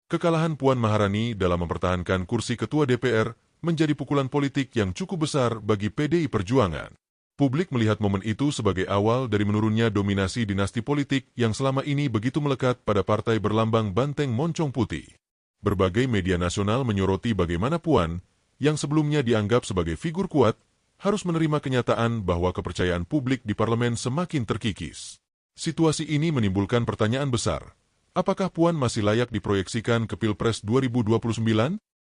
Kekalahan Puan Maharani dalam mempertahankan kursi Ketua DPR menjadi pukulan politik yang cukup besar bagi PDI Perjuangan. Publik melihat momen itu sebagai awal dari menurunnya dominasi dinasti politik yang selama ini begitu melekat pada partai berlambang banteng moncong putih. Berbagai media nasional menyoroti bagaimana Puan, yang sebelumnya dianggap sebagai figur kuat, harus menerima kenyataan bahwa kepercayaan publik di parlemen semakin terkikis. Situasi ini menimbulkan pertanyaan besar. Apakah Puan masih layak diproyeksikan ke Pilpres 2029?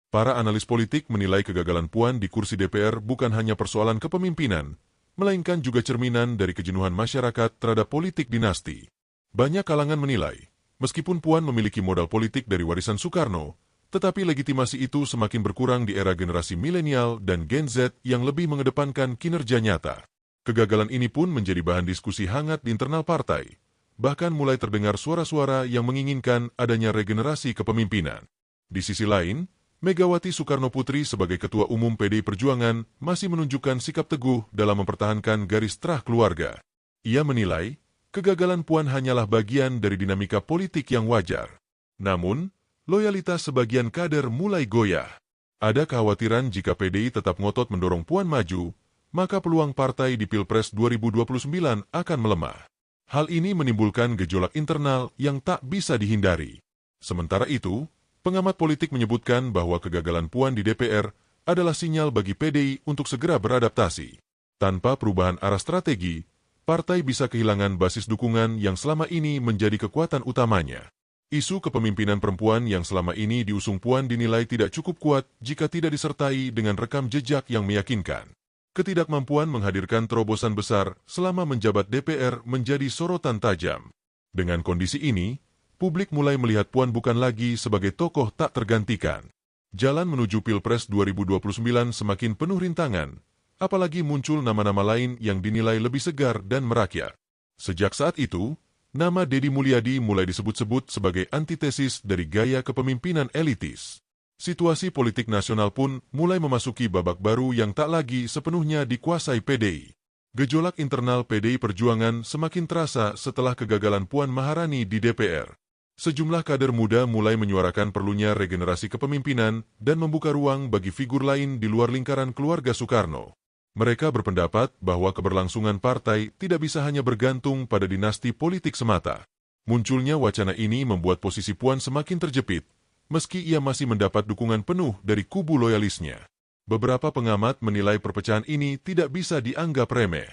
Para analis politik menilai kegagalan Puan di kursi DPR bukan hanya persoalan kepemimpinan, melainkan juga cerminan dari kejenuhan masyarakat terhadap politik dinasti. Banyak kalangan menilai, meskipun Puan memiliki modal politik dari warisan Soekarno, tetapi legitimasi itu semakin berkurang di era generasi milenial dan Gen Z yang lebih mengedepankan kinerja nyata. Kegagalan ini pun menjadi bahan diskusi hangat di internal partai. Bahkan mulai terdengar suara-suara yang menginginkan adanya regenerasi kepemimpinan. Di sisi lain, Megawati Soekarnoputri sebagai Ketua Umum PDI Perjuangan masih menunjukkan sikap teguh dalam mempertahankan garis terah keluarga. Ia menilai, kegagalan Puan hanyalah bagian dari dinamika politik yang wajar. Namun, loyalitas sebagian kader mulai goyah. Ada kekhawatiran jika PDI tetap ngotot mendorong Puan maju, maka peluang partai di Pilpres 2029 akan melemah. Hal ini menimbulkan gejolak internal yang tak bisa dihindari. Sementara itu, pengamat politik menyebutkan bahwa kegagalan Puan di DPR adalah sinyal bagi PDI untuk segera beradaptasi. Tanpa perubahan arah strategi, partai bisa kehilangan basis dukungan yang selama ini menjadi kekuatan utamanya. Isu kepemimpinan perempuan yang selama ini diusung Puan dinilai tidak cukup kuat jika tidak disertai dengan rekam jejak yang meyakinkan. Ketidakmampuan menghadirkan terobosan besar selama menjabat DPR menjadi sorotan tajam. Dengan kondisi ini, publik mulai melihat Puan bukan lagi sebagai tokoh tak tergantikan. Jalan menuju Pilpres 2029 semakin penuh rintangan, apalagi muncul nama-nama lain yang dinilai lebih segar dan merakyat. Sejak saat itu, nama Deddy Mulyadi mulai disebut-sebut sebagai antitesis dari gaya kepemimpinan elitis. Situasi politik nasional pun mulai memasuki babak baru yang tak lagi sepenuhnya dikuasai PDI. Gejolak internal PDI Perjuangan semakin terasa setelah kegagalan Puan Maharani di DPR. Sejumlah kader muda mulai menyuarakan perlunya regenerasi kepemimpinan dan membuka ruang bagi figur lain di luar lingkaran keluarga Soekarno. Mereka berpendapat bahwa keberlangsungan partai tidak bisa hanya bergantung pada dinasti politik semata. Munculnya wacana ini membuat posisi Puan semakin terjepit, meski ia masih mendapat dukungan penuh dari kubu loyalisnya. Beberapa pengamat menilai perpecahan ini tidak bisa dianggap remeh.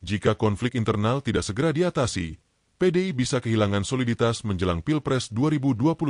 Jika konflik internal tidak segera diatasi, PDI bisa kehilangan soliditas menjelang Pilpres 2029.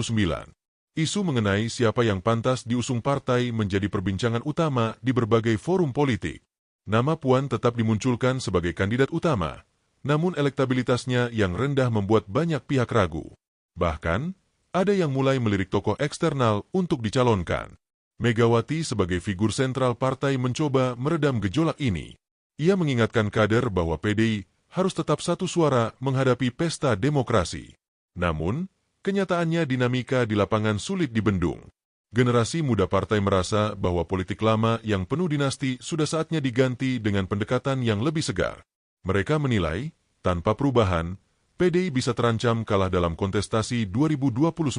Isu mengenai siapa yang pantas diusung partai menjadi perbincangan utama di berbagai forum politik. Nama Puan tetap dimunculkan sebagai kandidat utama, namun elektabilitasnya yang rendah membuat banyak pihak ragu. Bahkan, ada yang mulai melirik tokoh eksternal untuk dicalonkan. Megawati sebagai figur sentral partai mencoba meredam gejolak ini. Ia mengingatkan kader bahwa PDI harus tetap satu suara menghadapi pesta demokrasi. Namun, kenyataannya dinamika di lapangan sulit dibendung. Generasi muda partai merasa bahwa politik lama yang penuh dinasti sudah saatnya diganti dengan pendekatan yang lebih segar. Mereka menilai, tanpa perubahan, PDI bisa terancam kalah dalam kontestasi 2029.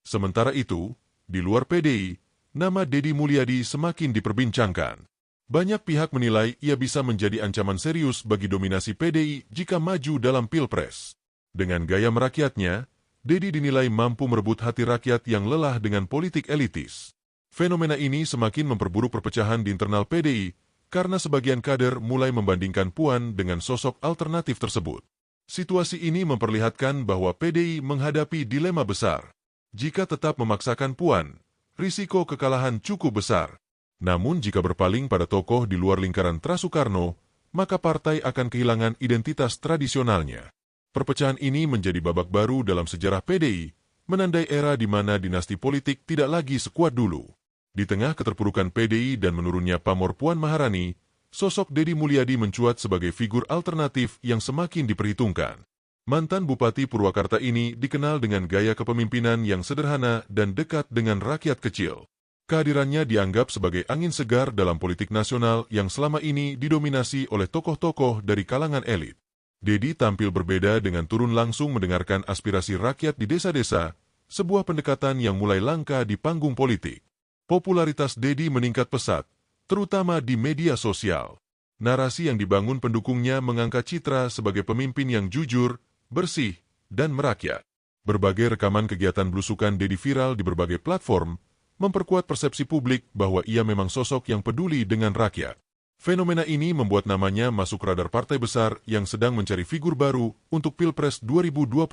Sementara itu, di luar PDI, nama Deddy Mulyadi semakin diperbincangkan. Banyak pihak menilai ia bisa menjadi ancaman serius bagi dominasi PDI jika maju dalam Pilpres. Dengan gaya merakyatnya, Deddy dinilai mampu merebut hati rakyat yang lelah dengan politik elitis. Fenomena ini semakin memperburuk perpecahan di internal PDI karena sebagian kader mulai membandingkan Puan dengan sosok alternatif tersebut. Situasi ini memperlihatkan bahwa PDI menghadapi dilema besar. Jika tetap memaksakan Puan, risiko kekalahan cukup besar. Namun jika berpaling pada tokoh di luar lingkaran Soekarno, maka partai akan kehilangan identitas tradisionalnya. Perpecahan ini menjadi babak baru dalam sejarah PDI, menandai era di mana dinasti politik tidak lagi sekuat dulu. Di tengah keterpurukan PDI dan menurunnya pamor Puan Maharani, sosok Deddy Mulyadi mencuat sebagai figur alternatif yang semakin diperhitungkan. Mantan Bupati Purwakarta ini dikenal dengan gaya kepemimpinan yang sederhana dan dekat dengan rakyat kecil. Kehadirannya dianggap sebagai angin segar dalam politik nasional yang selama ini didominasi oleh tokoh-tokoh dari kalangan elit. Deddy tampil berbeda dengan turun langsung mendengarkan aspirasi rakyat di desa-desa, sebuah pendekatan yang mulai langka di panggung politik. Popularitas Dedi meningkat pesat, terutama di media sosial. Narasi yang dibangun pendukungnya mengangkat citra sebagai pemimpin yang jujur, bersih, dan merakyat. Berbagai rekaman kegiatan belusukan Dedi viral di berbagai platform, memperkuat persepsi publik bahwa ia memang sosok yang peduli dengan rakyat. Fenomena ini membuat namanya masuk radar partai besar yang sedang mencari figur baru untuk Pilpres 2029.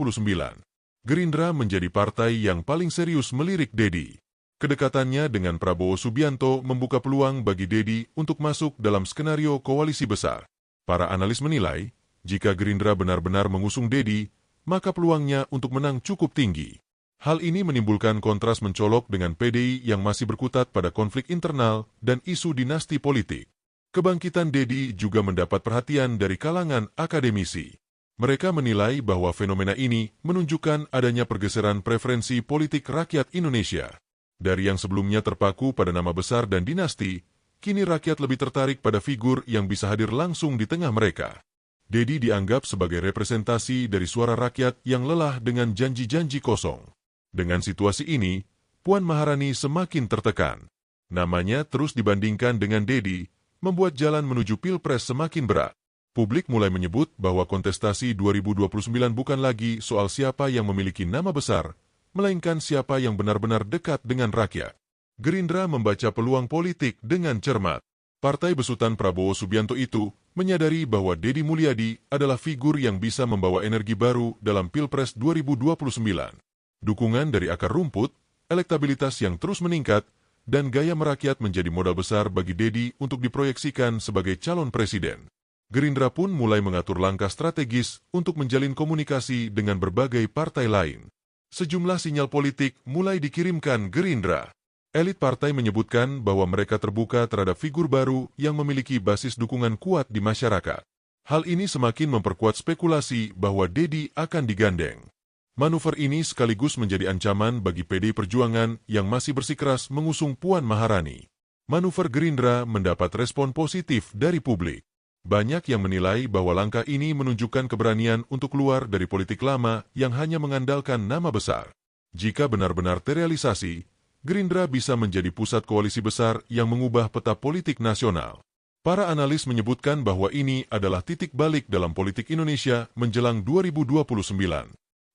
Gerindra menjadi partai yang paling serius melirik Dedi. Kedekatannya dengan Prabowo Subianto membuka peluang bagi Dedi untuk masuk dalam skenario koalisi besar. Para analis menilai, jika Gerindra benar-benar mengusung Dedi, maka peluangnya untuk menang cukup tinggi. Hal ini menimbulkan kontras mencolok dengan PDI yang masih berkutat pada konflik internal dan isu dinasti politik. Kebangkitan Dedi juga mendapat perhatian dari kalangan akademisi. Mereka menilai bahwa fenomena ini menunjukkan adanya pergeseran preferensi politik rakyat Indonesia. Dari yang sebelumnya terpaku pada nama besar dan dinasti, kini rakyat lebih tertarik pada figur yang bisa hadir langsung di tengah mereka. Dedi dianggap sebagai representasi dari suara rakyat yang lelah dengan janji-janji kosong. Dengan situasi ini, Puan Maharani semakin tertekan. Namanya terus dibandingkan dengan Dedi, membuat jalan menuju Pilpres semakin berat. Publik mulai menyebut bahwa kontestasi 2029 bukan lagi soal siapa yang memiliki nama besar, melainkan siapa yang benar-benar dekat dengan rakyat. Gerindra membaca peluang politik dengan cermat. Partai besutan Prabowo Subianto itu menyadari bahwa Dedi Mulyadi adalah figur yang bisa membawa energi baru dalam Pilpres 2029. Dukungan dari akar rumput, elektabilitas yang terus meningkat, dan gaya merakyat menjadi modal besar bagi Dedi untuk diproyeksikan sebagai calon presiden. Gerindra pun mulai mengatur langkah strategis untuk menjalin komunikasi dengan berbagai partai lain. Sejumlah sinyal politik mulai dikirimkan Gerindra. Elit partai menyebutkan bahwa mereka terbuka terhadap figur baru yang memiliki basis dukungan kuat di masyarakat. Hal ini semakin memperkuat spekulasi bahwa Dedi akan digandeng. Manuver ini sekaligus menjadi ancaman bagi PDI Perjuangan yang masih bersikeras mengusung Puan Maharani. Manuver Gerindra mendapat respon positif dari publik. Banyak yang menilai bahwa langkah ini menunjukkan keberanian untuk keluar dari politik lama yang hanya mengandalkan nama besar. Jika benar-benar terrealisasi, Gerindra bisa menjadi pusat koalisi besar yang mengubah peta politik nasional. Para analis menyebutkan bahwa ini adalah titik balik dalam politik Indonesia menjelang 2029.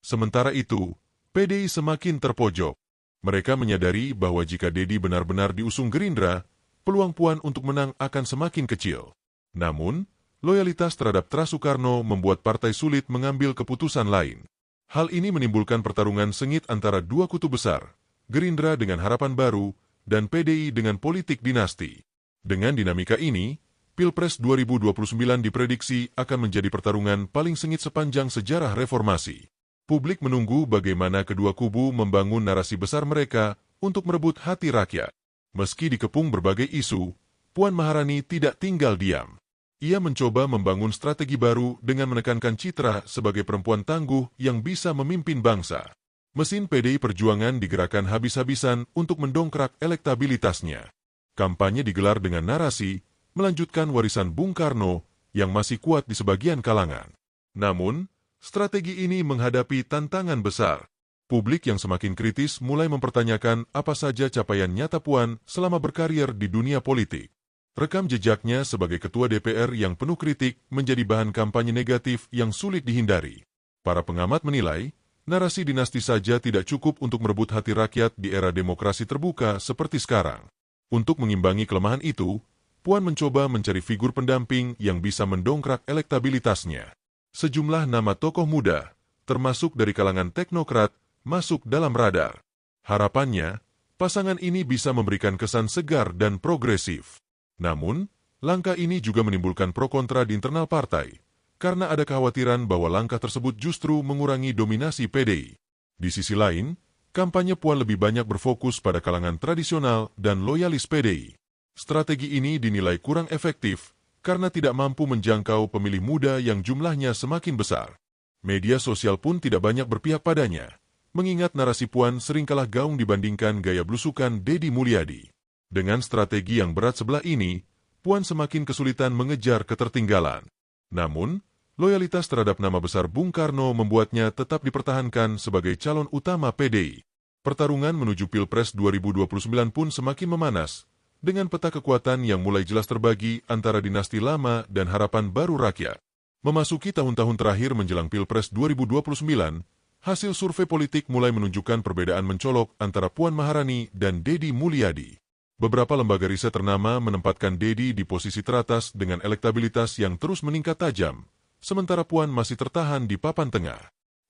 Sementara itu, PDI semakin terpojok. Mereka menyadari bahwa jika Dedi benar-benar diusung Gerindra, peluang Puan untuk menang akan semakin kecil. Namun, loyalitas terhadap Tra Soekarno membuat partai sulit mengambil keputusan lain. Hal ini menimbulkan pertarungan sengit antara dua kutub besar, Gerindra dengan harapan baru dan PDI dengan politik dinasti. Dengan dinamika ini, Pilpres 2029 diprediksi akan menjadi pertarungan paling sengit sepanjang sejarah reformasi. Publik menunggu bagaimana kedua kubu membangun narasi besar mereka untuk merebut hati rakyat. Meski dikepung berbagai isu, Puan Maharani tidak tinggal diam. Ia mencoba membangun strategi baru dengan menekankan citra sebagai perempuan tangguh yang bisa memimpin bangsa. Mesin PDI Perjuangan digerakkan habis-habisan untuk mendongkrak elektabilitasnya. Kampanye digelar dengan narasi melanjutkan warisan Bung Karno yang masih kuat di sebagian kalangan. Namun, strategi ini menghadapi tantangan besar. Publik yang semakin kritis mulai mempertanyakan apa saja capaian nyata Puan selama berkarir di dunia politik. Rekam jejaknya sebagai ketua DPR yang penuh kritik menjadi bahan kampanye negatif yang sulit dihindari. Para pengamat menilai, narasi dinasti saja tidak cukup untuk merebut hati rakyat di era demokrasi terbuka seperti sekarang. Untuk mengimbangi kelemahan itu, Puan mencoba mencari figur pendamping yang bisa mendongkrak elektabilitasnya. Sejumlah nama tokoh muda, termasuk dari kalangan teknokrat, masuk dalam radar. Harapannya, pasangan ini bisa memberikan kesan segar dan progresif. Namun, langkah ini juga menimbulkan pro kontra di internal partai, karena ada kekhawatiran bahwa langkah tersebut justru mengurangi dominasi PDI. Di sisi lain, kampanye Puan lebih banyak berfokus pada kalangan tradisional dan loyalis PDI. Strategi ini dinilai kurang efektif, karena tidak mampu menjangkau pemilih muda yang jumlahnya semakin besar. Media sosial pun tidak banyak berpihak padanya, mengingat narasi Puan sering kalah gaung dibandingkan gaya belusukan Dedi Mulyadi. Dengan strategi yang berat sebelah ini, Puan semakin kesulitan mengejar ketertinggalan. Namun, loyalitas terhadap nama besar Bung Karno membuatnya tetap dipertahankan sebagai calon utama PDI. Pertarungan menuju Pilpres 2029 pun semakin memanas, dengan peta kekuatan yang mulai jelas terbagi antara dinasti lama dan harapan baru rakyat. Memasuki tahun-tahun terakhir menjelang Pilpres 2029, hasil survei politik mulai menunjukkan perbedaan mencolok antara Puan Maharani dan Deddy Mulyadi. Beberapa lembaga riset ternama menempatkan Deddy di posisi teratas dengan elektabilitas yang terus meningkat tajam, sementara Puan masih tertahan di papan tengah.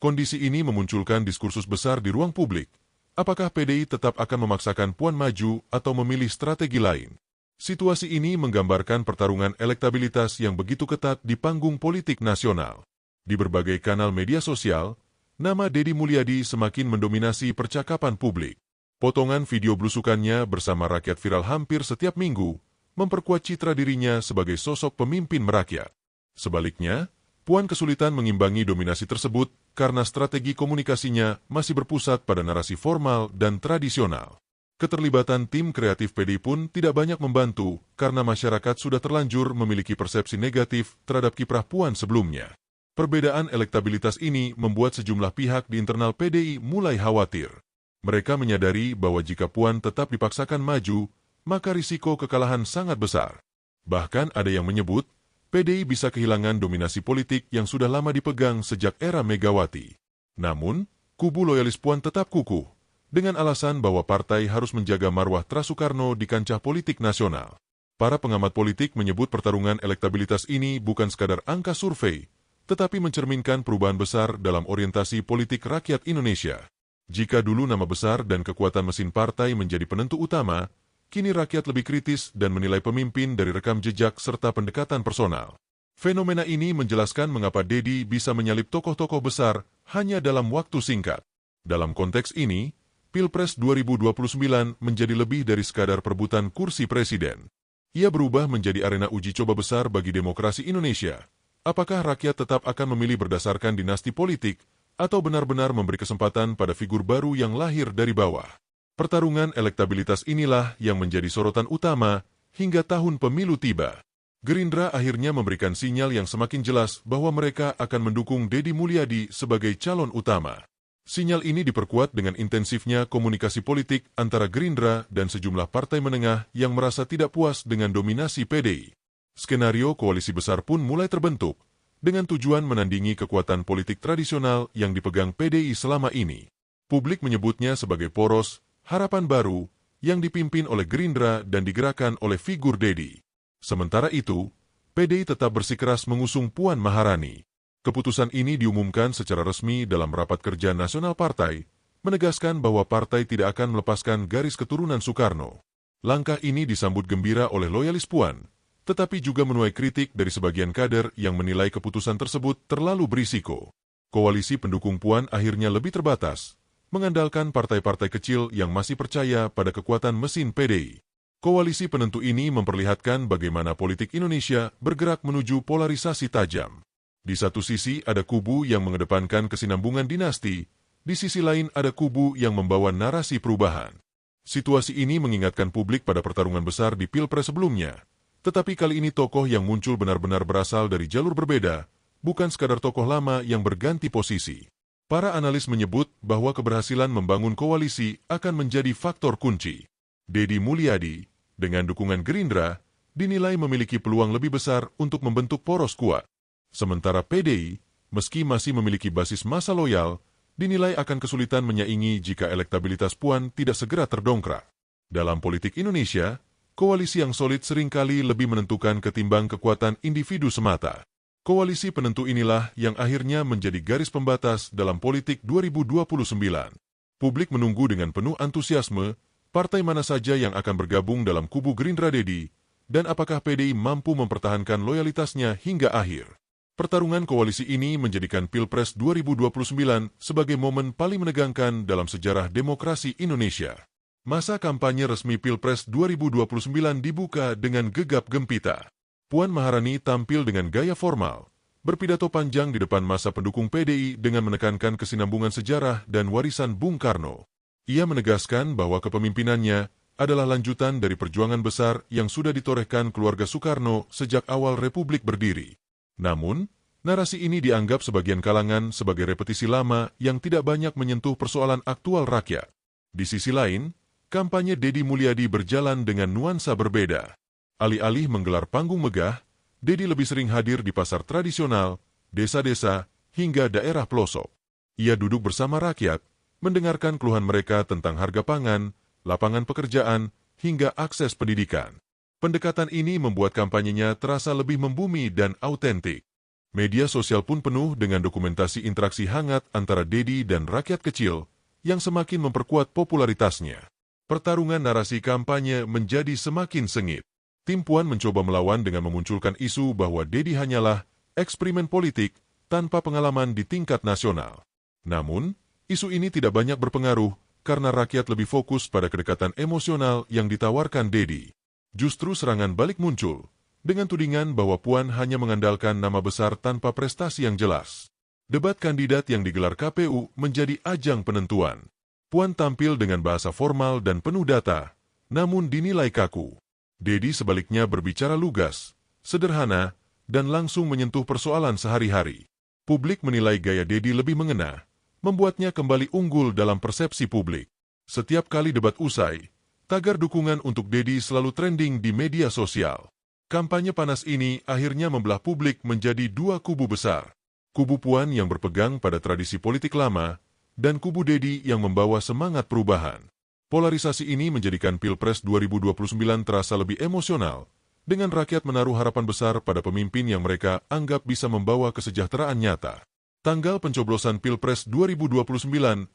Kondisi ini memunculkan diskursus besar di ruang publik. Apakah PDI tetap akan memaksakan Puan maju atau memilih strategi lain? Situasi ini menggambarkan pertarungan elektabilitas yang begitu ketat di panggung politik nasional. Di berbagai kanal media sosial, nama Deddy Mulyadi semakin mendominasi percakapan publik. Potongan video blusukannya bersama rakyat viral hampir setiap minggu, memperkuat citra dirinya sebagai sosok pemimpin merakyat. Sebaliknya, Puan kesulitan mengimbangi dominasi tersebut karena strategi komunikasinya masih berpusat pada narasi formal dan tradisional. Keterlibatan tim kreatif PDI pun tidak banyak membantu karena masyarakat sudah terlanjur memiliki persepsi negatif terhadap kiprah Puan sebelumnya. Perbedaan elektabilitas ini membuat sejumlah pihak di internal PDI mulai khawatir. Mereka menyadari bahwa jika Puan tetap dipaksakan maju, maka risiko kekalahan sangat besar. Bahkan ada yang menyebut, PDI bisa kehilangan dominasi politik yang sudah lama dipegang sejak era Megawati. Namun, kubu loyalis Puan tetap kukuh, dengan alasan bahwa partai harus menjaga marwah Tra-Soekarno di kancah politik nasional. Para pengamat politik menyebut pertarungan elektabilitas ini bukan sekadar angka survei, tetapi mencerminkan perubahan besar dalam orientasi politik rakyat Indonesia. Jika dulu nama besar dan kekuatan mesin partai menjadi penentu utama, kini rakyat lebih kritis dan menilai pemimpin dari rekam jejak serta pendekatan personal. Fenomena ini menjelaskan mengapa Deddy bisa menyalip tokoh-tokoh besar hanya dalam waktu singkat. Dalam konteks ini, Pilpres 2029 menjadi lebih dari sekadar perebutan kursi presiden. Ia berubah menjadi arena uji coba besar bagi demokrasi Indonesia. Apakah rakyat tetap akan memilih berdasarkan dinasti politik, atau benar-benar memberi kesempatan pada figur baru yang lahir dari bawah? Pertarungan elektabilitas inilah yang menjadi sorotan utama hingga tahun pemilu tiba. Gerindra akhirnya memberikan sinyal yang semakin jelas bahwa mereka akan mendukung Deddy Mulyadi sebagai calon utama. Sinyal ini diperkuat dengan intensifnya komunikasi politik antara Gerindra dan sejumlah partai menengah yang merasa tidak puas dengan dominasi PDI. Skenario koalisi besar pun mulai terbentuk, dengan tujuan menandingi kekuatan politik tradisional yang dipegang PDI selama ini. Publik menyebutnya sebagai poros, harapan baru, yang dipimpin oleh Gerindra dan digerakkan oleh figur Deddy. Sementara itu, PDI tetap bersikeras mengusung Puan Maharani. Keputusan ini diumumkan secara resmi dalam rapat kerja nasional partai, menegaskan bahwa partai tidak akan melepaskan garis keturunan Soekarno. Langkah ini disambut gembira oleh loyalis Puan, tetapi juga menuai kritik dari sebagian kader yang menilai keputusan tersebut terlalu berisiko. Koalisi pendukung Puan akhirnya lebih terbatas, mengandalkan partai-partai kecil yang masih percaya pada kekuatan mesin PDI. Koalisi penentu ini memperlihatkan bagaimana politik Indonesia bergerak menuju polarisasi tajam. Di satu sisi ada kubu yang mengedepankan kesinambungan dinasti, di sisi lain ada kubu yang membawa narasi perubahan. Situasi ini mengingatkan publik pada pertarungan besar di Pilpres sebelumnya, tetapi kali ini tokoh yang muncul benar-benar berasal dari jalur berbeda, bukan sekadar tokoh lama yang berganti posisi. Para analis menyebut bahwa keberhasilan membangun koalisi akan menjadi faktor kunci. Deddy Mulyadi, dengan dukungan Gerindra, dinilai memiliki peluang lebih besar untuk membentuk poros kuat. Sementara PDI, meski masih memiliki basis massa loyal, dinilai akan kesulitan menyaingi jika elektabilitas Puan tidak segera terdongkrak. Dalam politik Indonesia, koalisi yang solid seringkali lebih menentukan ketimbang kekuatan individu semata. Koalisi penentu inilah yang akhirnya menjadi garis pembatas dalam politik 2029. Publik menunggu dengan penuh antusiasme, partai mana saja yang akan bergabung dalam kubu Gerindra Deddy, dan apakah PDI mampu mempertahankan loyalitasnya hingga akhir. Pertarungan koalisi ini menjadikan Pilpres 2029 sebagai momen paling menegangkan dalam sejarah demokrasi Indonesia. Masa kampanye resmi Pilpres 2029 dibuka dengan gegap gempita. Puan Maharani tampil dengan gaya formal, berpidato panjang di depan massa pendukung PDI dengan menekankan kesinambungan sejarah dan warisan Bung Karno. Ia menegaskan bahwa kepemimpinannya adalah lanjutan dari perjuangan besar yang sudah ditorehkan keluarga Soekarno sejak awal Republik berdiri. Namun, narasi ini dianggap sebagian kalangan sebagai repetisi lama yang tidak banyak menyentuh persoalan aktual rakyat. Di sisi lain, kampanye Deddy Mulyadi berjalan dengan nuansa berbeda. Alih-alih menggelar panggung megah, Deddy lebih sering hadir di pasar tradisional, desa-desa, hingga daerah pelosok. Ia duduk bersama rakyat, mendengarkan keluhan mereka tentang harga pangan, lapangan pekerjaan, hingga akses pendidikan. Pendekatan ini membuat kampanyenya terasa lebih membumi dan autentik. Media sosial pun penuh dengan dokumentasi interaksi hangat antara Deddy dan rakyat kecil yang semakin memperkuat popularitasnya. Pertarungan narasi kampanye menjadi semakin sengit. Tim Puan mencoba melawan dengan memunculkan isu bahwa Deddy hanyalah eksperimen politik tanpa pengalaman di tingkat nasional. Namun, isu ini tidak banyak berpengaruh karena rakyat lebih fokus pada kedekatan emosional yang ditawarkan Deddy. Justru serangan balik muncul dengan tudingan bahwa Puan hanya mengandalkan nama besar tanpa prestasi yang jelas. Debat kandidat yang digelar KPU menjadi ajang penentuan. Puan tampil dengan bahasa formal dan penuh data, namun dinilai kaku. Deddy sebaliknya berbicara lugas, sederhana, dan langsung menyentuh persoalan sehari-hari. Publik menilai gaya Deddy lebih mengena, membuatnya kembali unggul dalam persepsi publik. Setiap kali debat usai, tagar dukungan untuk Deddy selalu trending di media sosial. Kampanye panas ini akhirnya membelah publik menjadi dua kubu besar. Kubu Puan yang berpegang pada tradisi politik lama, dan kubu Deddy yang membawa semangat perubahan. Polarisasi ini menjadikan Pilpres 2029 terasa lebih emosional, dengan rakyat menaruh harapan besar pada pemimpin yang mereka anggap bisa membawa kesejahteraan nyata. Tanggal pencoblosan Pilpres 2029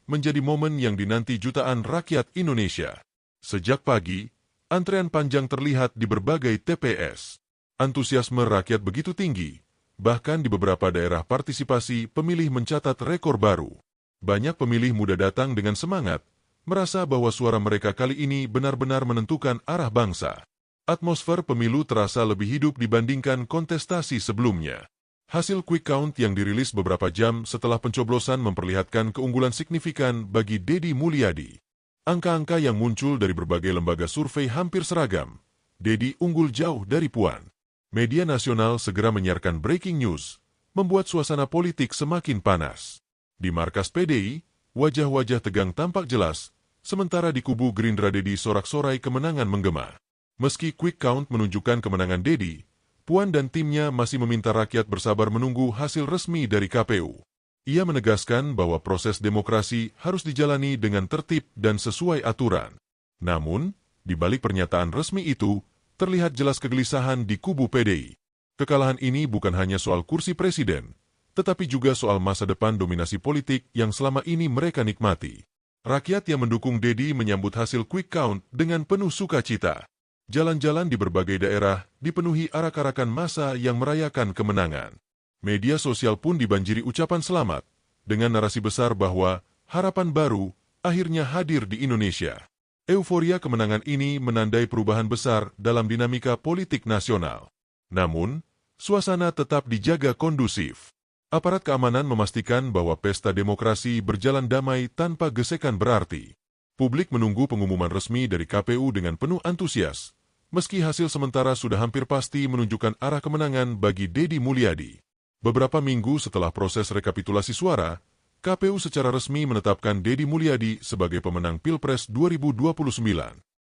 menjadi momen yang dinanti jutaan rakyat Indonesia. Sejak pagi, antrean panjang terlihat di berbagai TPS. Antusiasme rakyat begitu tinggi, bahkan di beberapa daerah partisipasi pemilih mencatat rekor baru. Banyak pemilih muda datang dengan semangat, merasa bahwa suara mereka kali ini benar-benar menentukan arah bangsa. Atmosfer pemilu terasa lebih hidup dibandingkan kontestasi sebelumnya. Hasil quick count yang dirilis beberapa jam setelah pencoblosan memperlihatkan keunggulan signifikan bagi Deddy Mulyadi. Angka-angka yang muncul dari berbagai lembaga survei hampir seragam. Deddy unggul jauh dari Puan. Media nasional segera menyiarkan breaking news, membuat suasana politik semakin panas. Di markas PDI, wajah-wajah tegang tampak jelas, sementara di kubu Gerindra Deddy sorak-sorai kemenangan menggema. Meski quick count menunjukkan kemenangan Deddy, Puan dan timnya masih meminta rakyat bersabar menunggu hasil resmi dari KPU. Ia menegaskan bahwa proses demokrasi harus dijalani dengan tertib dan sesuai aturan. Namun, di balik pernyataan resmi itu, terlihat jelas kegelisahan di kubu PDI. Kekalahan ini bukan hanya soal kursi presiden, tetapi juga soal masa depan dominasi politik yang selama ini mereka nikmati. Rakyat yang mendukung Deddy menyambut hasil quick count dengan penuh sukacita. Jalan-jalan di berbagai daerah dipenuhi arak-arakan massa yang merayakan kemenangan. Media sosial pun dibanjiri ucapan selamat, dengan narasi besar bahwa harapan baru akhirnya hadir di Indonesia. Euforia kemenangan ini menandai perubahan besar dalam dinamika politik nasional. Namun, suasana tetap dijaga kondusif. Aparat keamanan memastikan bahwa pesta demokrasi berjalan damai tanpa gesekan berarti. Publik menunggu pengumuman resmi dari KPU dengan penuh antusias, meski hasil sementara sudah hampir pasti menunjukkan arah kemenangan bagi Deddy Mulyadi. Beberapa minggu setelah proses rekapitulasi suara, KPU secara resmi menetapkan Deddy Mulyadi sebagai pemenang Pilpres 2029.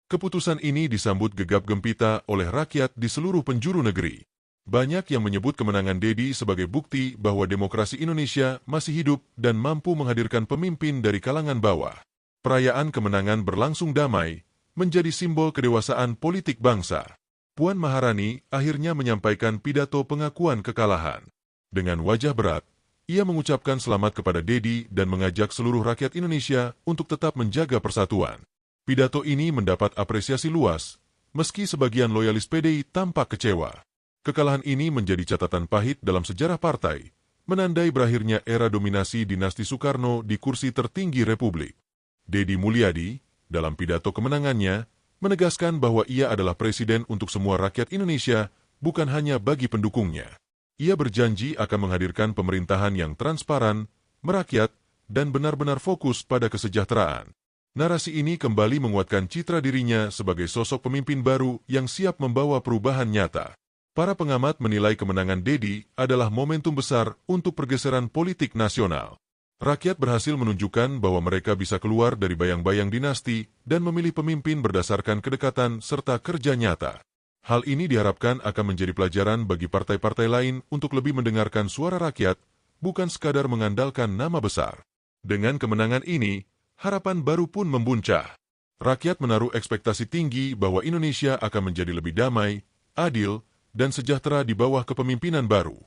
Keputusan ini disambut gegap gempita oleh rakyat di seluruh penjuru negeri. Banyak yang menyebut kemenangan Deddy sebagai bukti bahwa demokrasi Indonesia masih hidup dan mampu menghadirkan pemimpin dari kalangan bawah. Perayaan kemenangan berlangsung damai, menjadi simbol kedewasaan politik bangsa. Puan Maharani akhirnya menyampaikan pidato pengakuan kekalahan. Dengan wajah berat, ia mengucapkan selamat kepada Deddy dan mengajak seluruh rakyat Indonesia untuk tetap menjaga persatuan. Pidato ini mendapat apresiasi luas, meski sebagian loyalis PDI tampak kecewa. Kekalahan ini menjadi catatan pahit dalam sejarah partai, menandai berakhirnya era dominasi dinasti Soekarno di kursi tertinggi Republik. Deddy Mulyadi, dalam pidato kemenangannya, menegaskan bahwa ia adalah presiden untuk semua rakyat Indonesia, bukan hanya bagi pendukungnya. Ia berjanji akan menghadirkan pemerintahan yang transparan, merakyat, dan benar-benar fokus pada kesejahteraan. Narasi ini kembali menguatkan citra dirinya sebagai sosok pemimpin baru yang siap membawa perubahan nyata. Para pengamat menilai kemenangan Deddy adalah momentum besar untuk pergeseran politik nasional. Rakyat berhasil menunjukkan bahwa mereka bisa keluar dari bayang-bayang dinasti dan memilih pemimpin berdasarkan kedekatan serta kerja nyata. Hal ini diharapkan akan menjadi pelajaran bagi partai-partai lain untuk lebih mendengarkan suara rakyat, bukan sekadar mengandalkan nama besar. Dengan kemenangan ini, harapan baru pun membuncah. Rakyat menaruh ekspektasi tinggi bahwa Indonesia akan menjadi lebih damai, adil, dan sejahtera di bawah kepemimpinan baru.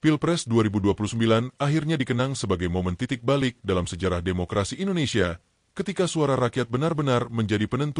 Pilpres 2029 akhirnya dikenang sebagai momen titik balik dalam sejarah demokrasi Indonesia ketika suara rakyat benar-benar menjadi penentu